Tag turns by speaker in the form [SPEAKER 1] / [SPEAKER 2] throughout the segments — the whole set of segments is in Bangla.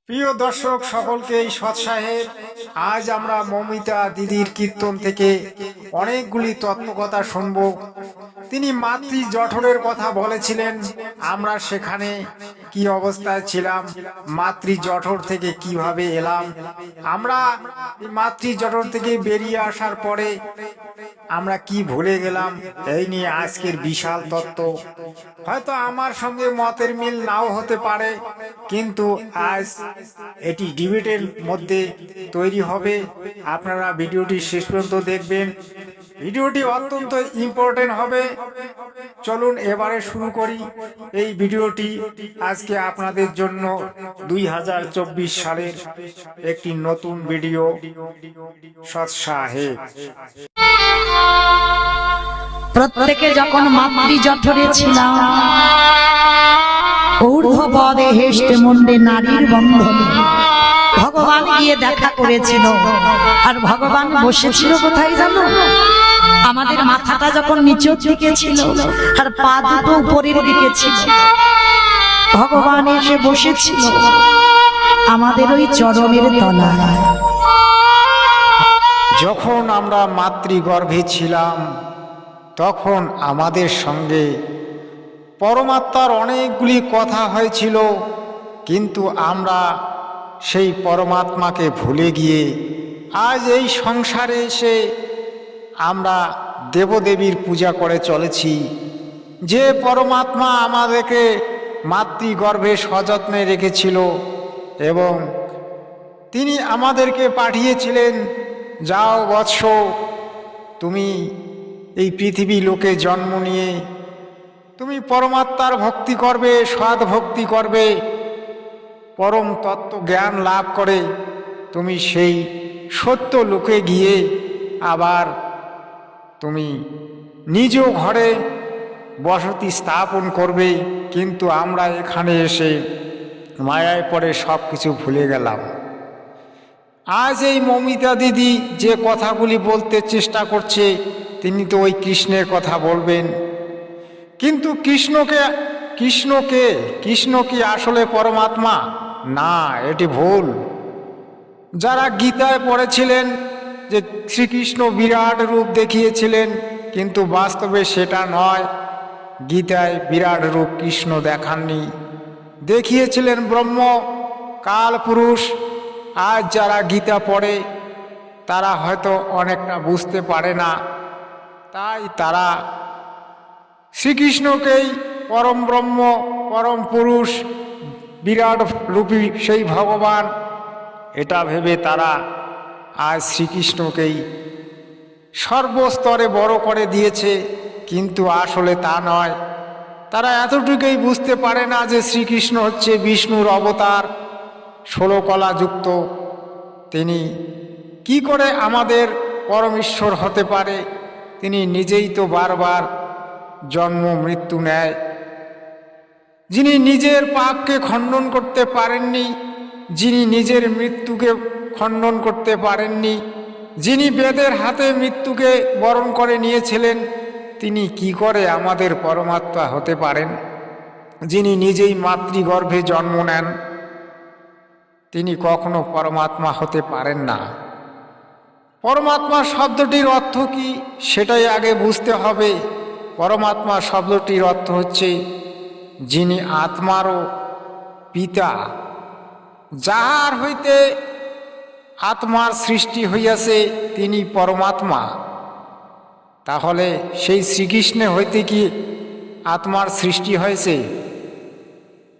[SPEAKER 1] প্রিয় দর্শক সকলকে সৎসাহেব, আজ আমরা মমিতা দিদির কীর্তন থেকে অনেকগুলি তত্ত্বকথা শুনব। তিনি মাতৃ জঠরের কথা বলেছিলেন, আমরা সেখানে কি অবস্থায় ছিলাম, মাতৃ জঠর থেকে কিভাবে এলাম, আমরা মাতৃ জঠর থেকে বেরিয়ে আসার পরে আমরা কি ভুলে গেলাম, এই নিয়ে আজকের বিশাল তত্ত্ব। হয়তো আমার সঙ্গে মতের মিল নাও হতে পারে, কিন্তু আজ এটি ডিবেটের মধ্যে তৈরি হবে। আপনারা ভিডিওটি শেষ পর্যন্ত দেখবেন, ভিডিওটি অত্যন্ত ইম্পর্টেন্ট হবে। চলুন এবারে শুরু করি এই ভিডিওটি। আজকে আপনাদের জন্য 2024 সালের একটি নতুন ভিডিও। সৎসাহেব,
[SPEAKER 2] প্রত্যেকে যখন মাতৃ জঠরে ছিলাম, ঊর্ধ্বপদে হেষ্টে মুন্ডে নারীর বন্ধনে ভগবান গিয়ে দেখা করেছিল। আর ভগবান বসেছিল কোথায় জানো? আমাদের মাথাটা যখন নিচের দিকে ছিল আর পা দুটো উপরের দিকে ছিল, ভগবান এসে বসেছিল আমাদের ওই চরণের তলায়।
[SPEAKER 1] যখন আমরা মাতৃগর্ভে ছিলাম তখন আমাদের সঙ্গে পরমাত্মার অনেকগুলি কথা হয়েছিল, কিন্তু আমরা সেই পরমাত্মাকে ভুলে গিয়ে আজ এই সংসারে এসে আমরা দেবদেবীর পূজা করে চলেছি। যে পরমাত্মা আমাদেরকে মাতৃগর্ভে সযত্নে রেখেছিল এবং তিনি আমাদেরকে পাঠিয়েছিলেন, যাও বৎস, তুমি এই পৃথিবী লোকে জন্ম নিয়ে তুমি পরমাত্মার ভক্তি করবে, সৎ ভক্তি করবে, পরম তত্ত্ব জ্ঞান লাভ করে তুমি সেই সত্য লোকে গিয়ে আবার তুমি নিজ ঘরে বসতি স্থাপন করবে। কিন্তু আমরা এখানে এসে মায়ায় পড়ে সব কিছু ভুলে গেলাম। আজ এই মমিতা দিদি যে কথাগুলি বলতে চেষ্টা করছে, তিনি তো ওই কৃষ্ণের কথা বলবেন, কিন্তু কৃষ্ণ কি আসলে পরমাত্মা? না, এটি ভুল। যারা গীতায় পড়েছিলেন যে শ্রীকৃষ্ণ বিরাট রূপ দেখিয়েছিলেন, কিন্তু বাস্তবে সেটা নয়। গীতায় বিরাট রূপ কৃষ্ণ দেখাননি, দেখিয়েছিলেন ব্রহ্ম, কাল পুরুষ। আজ যারা গীতা পড়ে তারা হয়তো অনেকটা বুঝতে পারে না, তাই তারা শ্রীকৃষ্ণকেই পরম ব্রহ্ম, পরম পুরুষ, বিরাট রূপী সেই ভগবান এটা ভেবে তারা আজ শ্রীকৃষ্ণকেই সর্বস্তরে বড় করে দিয়েছে, কিন্তু আসলে তা নয়। তারা এতটুকুই বুঝতে পারে না যে শ্রীকৃষ্ণ হচ্ছে বিষ্ণুর অবতার, 16 কলা যুক্ত। তিনি কি করে আমাদের পরমেশ্বর হতে পারে? তিনি নিজেই তো বারবার জন্ম মৃত্যু নেয়। যিনি নিজের পাপকে খণ্ডন করতে পারেননি, যিনি নিজের মৃত্যুকে খণ্ডন করতে পারেননি, যিনি বেদের হাতে মৃত্যুকে বরণ করে নিয়েছিলেন, তিনি কি করে আমাদের পরমাত্মা হতে পারেন? যিনি নিজেই মাতৃগর্ভে জন্ম নেন, তিনি কখনো পরমাত্মা হতে পারেন না। পরমাত্মা শব্দটির অর্থ কি সেটাই আগে বুঝতে হবে। পরমাত্মা শব্দটির অর্থ হচ্ছে যিনি আত্মারও পিতা, যাহার হইতে আত্মার সৃষ্টি হইয়াছে তিনি পরমাত্মা। তাহলে সেই শ্রীকৃষ্ণে হইতে কি আত্মার সৃষ্টি হয়েছে?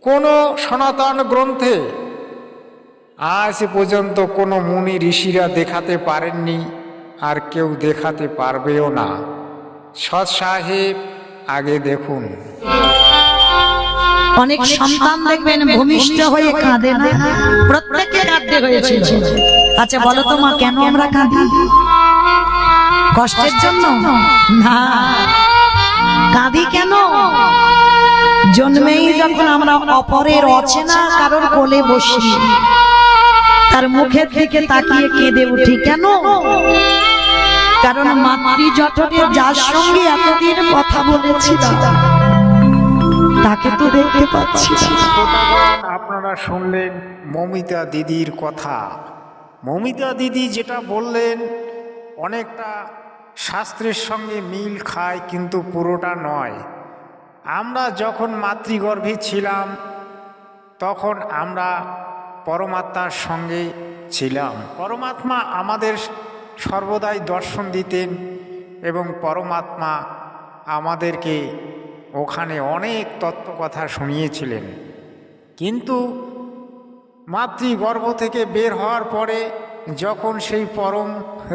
[SPEAKER 1] কোনো সনাতন গ্রন্থে আজ পর্যন্ত কোনো মুনি ঋষিরা দেখাতে পারেননি, আর কেউ দেখাতে পারবেও না। সৎসাহেব, আগে দেখুন।
[SPEAKER 2] অনেক সন্তান দেখবেন ভূমিষ্ঠ হয়ে কাঁদে না, প্রত্যেকে কাঁদতে হয়েছিল। আচ্ছা বলো তো মা, কেন আমরা কাঁদি? কষ্টের জন্য না, কাঁদি কেন? জন্মেই যখন আমরা অপরের অচেনা কারোর কোলে বসি, তার মুখের দিকে তাকিয়ে কেঁদে উঠি কেন? কারণ মাতৃ জঠরে যার সঙ্গে এতদিন কথা বলেছিলাম তাকে তো দেখতে পাচ্ছি না।
[SPEAKER 1] শ্রোতাগণ, আপনারা শুনলেন মৌমিতা দিদির কথা। মৌমিতা দিদি যেটা বললেন অনেকটা শাস্ত্রের সঙ্গে মিল খায়, কিন্তু পুরোটা নয়। আমরা যখন মাতৃগর্ভে ছিলাম তখন আমরা পরমাত্মার সঙ্গে ছিলাম। পরমাত্মা আমাদের সর্বদাই দর্শন দিতেন এবং পরমাত্মা আমাদেরকে ওখানে অনেক তত্ত্ব কথা শুনিয়েছিলেন। কিন্তু মাতৃগর্ভ থেকে বের হওয়ার পরে যখন সেই পরম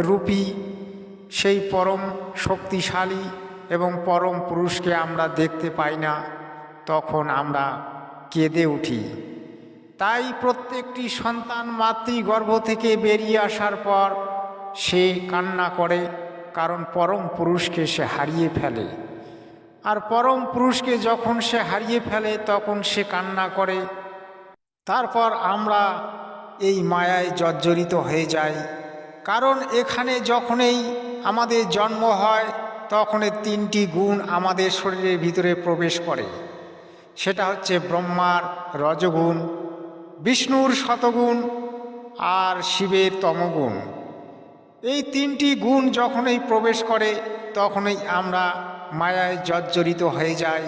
[SPEAKER 1] রূপী, সেই পরম শক্তিশালী এবং পরম পুরুষকে আমরা দেখতে পাই না, তখন আমরা কেঁদে উঠি। তাই প্রত্যেকটি সন্তান মাতৃগর্ভ থেকে বেরিয়ে আসার পর সে কান্না করে, কারণ পরম পুরুষকে সে হারিয়ে ফেলে। আর পরম পুরুষকে যখন সে হারিয়ে ফেলে তখন সে কান্না করে। তারপর আমরা এই মায়ায় জর্জরিত হয়ে যাই, কারণ এখানে যখনই আমাদের জন্ম হয় তখনই তিনটি গুণ আমাদের শরীরের ভিতরে প্রবেশ করে। সেটা হচ্ছে ব্রহ্মার রজগুণ, বিষ্ণুর শতগুণ আর শিবের তমগুণ। এই তিনটি গুণ যখনই প্রবেশ করে তখনই আমরা মায়ায় জর্জরিত হয়ে যাই,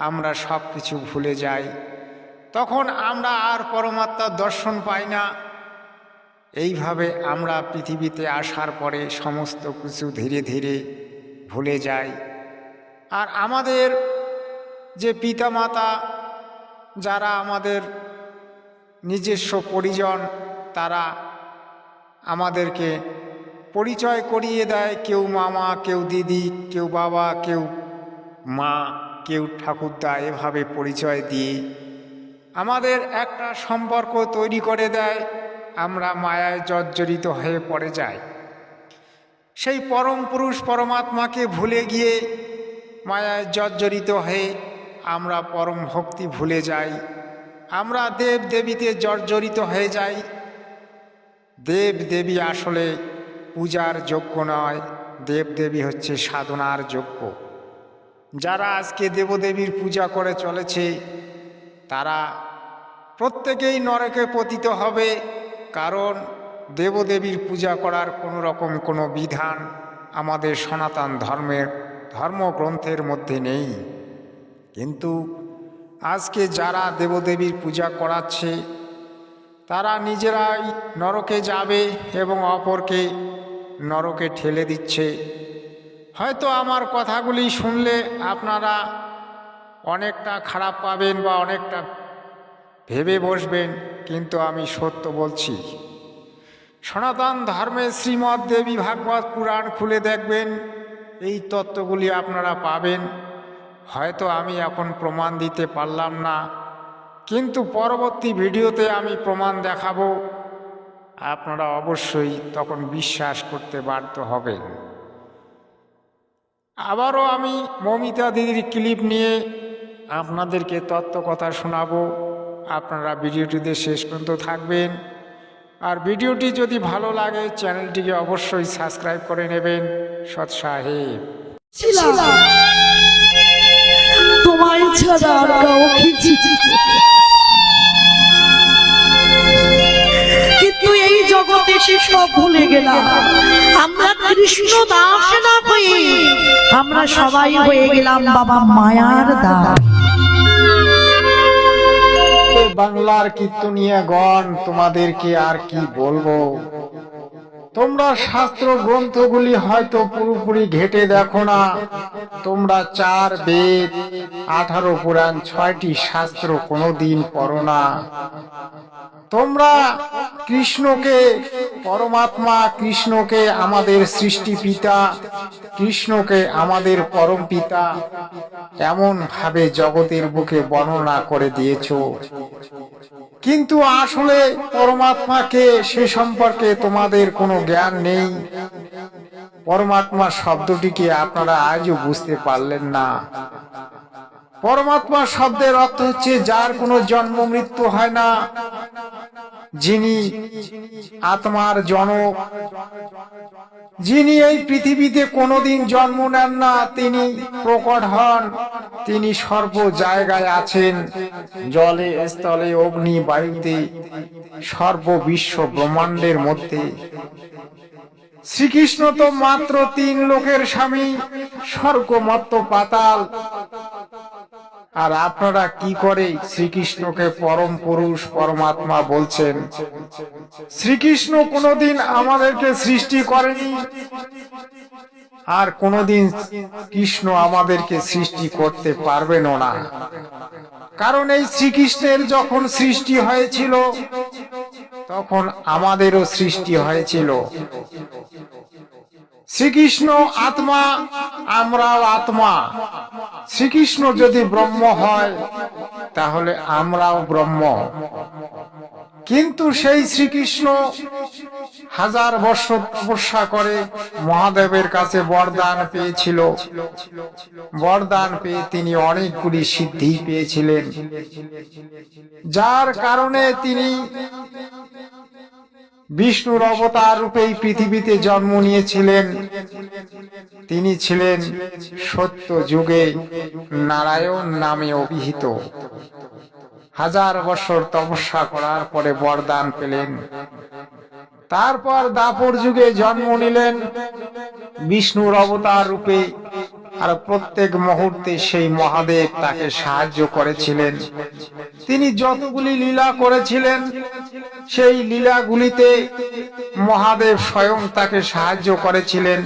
[SPEAKER 1] আমরা সব কিছু ভুলে যাই। তখন আমরা আর পরমাত্মার দর্শন পাই না। এইভাবে আমরা পৃথিবীতে আসার পরে সমস্ত কিছু ধীরে ধীরে ভুলে যাই। আর আমাদের যে পিতামাতা, যারা আমাদের নিজস্ব পরিজন, তারা আমাদেরকে পরিচয় করিয়ে দেয়। কেউ মামা, কেউ দিদি, কেউ বাবা, কেউ মা, কেউ ঠাকুরদা, এভাবে পরিচয় দিয়ে আমাদের একটা সম্পর্ক তৈরি করে দেয়। আমরা মায়ায় জর্জরিত হয়ে পড়ে যাই। সেই পরম পুরুষ পরমাত্মাকে ভুলে গিয়ে মায়ায় জর্জরিত হয়ে আমরা পরম ভক্তি ভুলে যাই। আমরা দেব দেবীতে জর্জরিত হয়ে যাই। দেব দেবী আসলে পূজার যোগ্য নয়, দেব দেবী হচ্ছে সাধনার যোগ্য। যারা আজকে দেবদেবীর পূজা করে চলেছে তারা প্রত্যেকেই নরকে পতিত হবে, কারণ দেবদেবীর পূজা করার কোনো রকম কোনো বিধান আমাদের সনাতন ধর্মের ধর্মগ্রন্থের মধ্যে নেই। কিন্তু আজকে যারা দেবদেবীর পূজা করাচ্ছে তারা নিজেরাই নরকে যাবে এবং অপরকে নরকে ঠেলে দিচ্ছে। হয়তো আমার কথাগুলি শুনলে আপনারা অনেকটা খারাপ পাবেন বা অনেকটা ভেবে বসবেন, কিন্তু আমি সত্য বলছি। সনাতন ধর্মের শ্রীমদ্ দেবী ভাগবত পুরাণ খুলে দেখবেন, এই তত্ত্বগুলি আপনারা পাবেন। হয়তো আমি এখন প্রমাণ দিতে পারলাম না, কিন্তু পরবর্তী ভিডিওতে আমি প্রমাণ দেখাবো। আপনারা অবশ্যই তখন বিশ্বাস করতে বাধ্য হবেন। আবারও আমি মৌমিতা দিদির ক্লিপ নিয়ে আপনাদেরকে তত্ত্ব কথা শোনাবো। আপনারা ভিডিওটিতে শেষ পর্যন্ত থাকবেন। আর ভিডিওটি যদি ভালো লাগে চ্যানেলটিকে অবশ্যই সাবস্ক্রাইব করে নেবেন। সৎ সাহেব,
[SPEAKER 2] তোমায় ছাড়া আর কাউকে চিনি না। কিন্তু এই জগতে সে সব ভুলে গেলাম। আমরা কৃষ্ণ দাস না হয়ে আমরা সবাই হয়ে গেলাম বাবা মায়ার দাস।
[SPEAKER 1] বাংলার কীর্তনিয়াগণ, তোমাদেরকে আর কি বলবো। তোমরা শাস্ত্র গ্রন্থগুলি হয়তো পুরোপুরি ঘেটে দেখো না। তোমরা 4 বেদ, 18 পুরাণ, 6টি শাস্ত্র কোনোদিন পড়ো না। তোমরা কৃষ্ণকে, পরমাত্মা কৃষ্ণকে আমাদের সৃষ্টি পিতা, কৃষ্ণকে আমাদের পরম পিতা এমন ভাবে জগতের বুকে বর্ণনা করে দিয়েছ, কিন্তু আসলে পরমাত্মাকে সে সম্পর্কে তোমাদের কোনো জ্ঞান নেই। পরমাত্মা শব্দটিকে আপনারা আজও বুঝতে পারলেন না। পরমাত্মা শব্দের অর্থ হচ্ছে যার কোনো জন্ম মৃত্যু হয় না, যিনি আত্মার জনক, যিনি এই পৃথিবীতে কোনোদিন জন্ম নেন না, তিনি প্রকট হন, তিনি সর্ব জায়গায় আছেন, জলে স্থলে অগ্নি বায়ুতে, সর্ববিশ্ব ব্রহ্মাণ্ডের মধ্যে। শ্রীকৃষ্ণ তো মাত্র 3 লোকের স্বামী, স্বর্গ মর্ত্য পাতাল। আর আপনারা কি করে শ্রীকৃষ্ণকে পরম পুরুষ পরমাত্মা বলছেন? শ্রীকৃষ্ণ কোনোদিন আমাদেরকে সৃষ্টি করেনি, আর কোনোদিন কৃষ্ণ আমাদেরকে সৃষ্টি করতে পারবেনও না। কারণ এই শ্রীকৃষ্ণের যখন সৃষ্টি হয়েছিল তখন আমাদেরও সৃষ্টি হয়েছিল। শ্রীকৃষ্ণ আত্মা, আমরাও আত্মা। শ্রীকৃষ্ণ যদি ব্রহ্ম হয় তাহলে আমরাও ব্রহ্ম। কিন্তু সেই শ্রীকৃষ্ণ 1000 বছর তপস্যা করে মহাদেবের কাছে বরদান পেয়েছিল। বরদান পেয়ে তিনি অনেকগুলি সিদ্ধি পেয়েছিলেন, যার কারণে তিনি বিষ্ণুর অবতার রূপে পৃথিবীতে জন্ম নিয়েছিলেন। তিনি ছিলেন সত্য যুগে নারায়ণ নামে অভিহিত। 1000 বছর তপস্যা করার পরে বরদান পেলেন। তারপর দাপর যুগে জন্ম নিলেন বিষ্ণুর অবতার রূপে, আর প্রত্যেক মুহূর্তে সেই মহাদেব তাকে সাহায্য করেছিলেন। তিনি যতগুলি লীলা করেছিলেন সেই লীলাগুলিতে মহাদেব স্বয়ং তাকে সাহায্য করেছিলেন,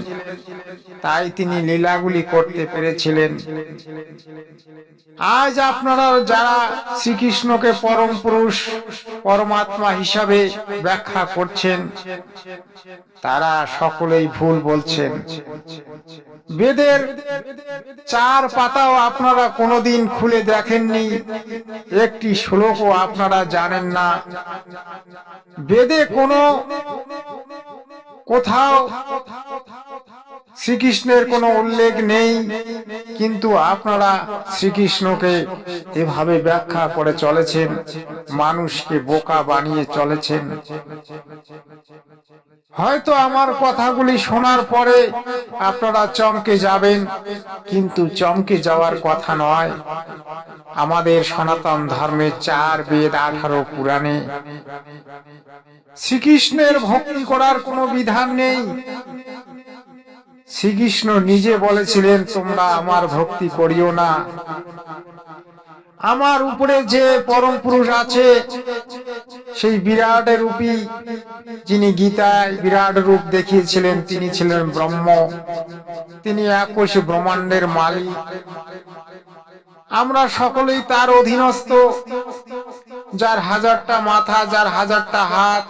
[SPEAKER 1] তাই তিনি লীলাগুলি করতে পেরেছিলেন। আজ আপনারা যারা শ্রীকৃষ্ণকে পরম পুরুষ পরমাত্মা হিসাবে ব্যাখ্যা করছেন তারা সকলেই ভুল বলছেন। বেদের 4 পাতাও আপনারা কোনোদিন খুলে দেখেননি, একটি শ্লোকও আপনারা জানেন না। বেদে কোথাও শ্রীকৃষ্ণের কোনো উল্লেখ নেই, কিন্তু আপনারা শ্রীকৃষ্ণকে এভাবে ব্যাখ্যা করে চলেছেন, মানুষকে বোকা বানিয়ে চলেছেন। হয়তো আমার কথাগুলি শোনার পরে আপনারা চমকে যাবেন, কিন্তু চমকে যাওয়ার কথা নয়। আমাদের সনাতন ধর্মের 4 বেদ 18 পুরাণে শ্রীকৃষ্ণের ভক্তি করার কোনো বিধান নেই। শ্রীকৃষ্ণ নিজে বলেছিলেন, তোমরা আমার ভক্তি করিও না। আমার উপরে যে পরম পুরুষ আছে সেই বিরাট রূপী, যিনি গীতায় বিরাট রূপ দেখিয়েছিলেন, তিনি ছিলেন ব্রহ্ম। তিনি 21 ব্রহ্মাণ্ডের মালিক। আমরা সকলেই তার অধীনস্থ, যার 1000টা মাথা, যার 1000টা হাত,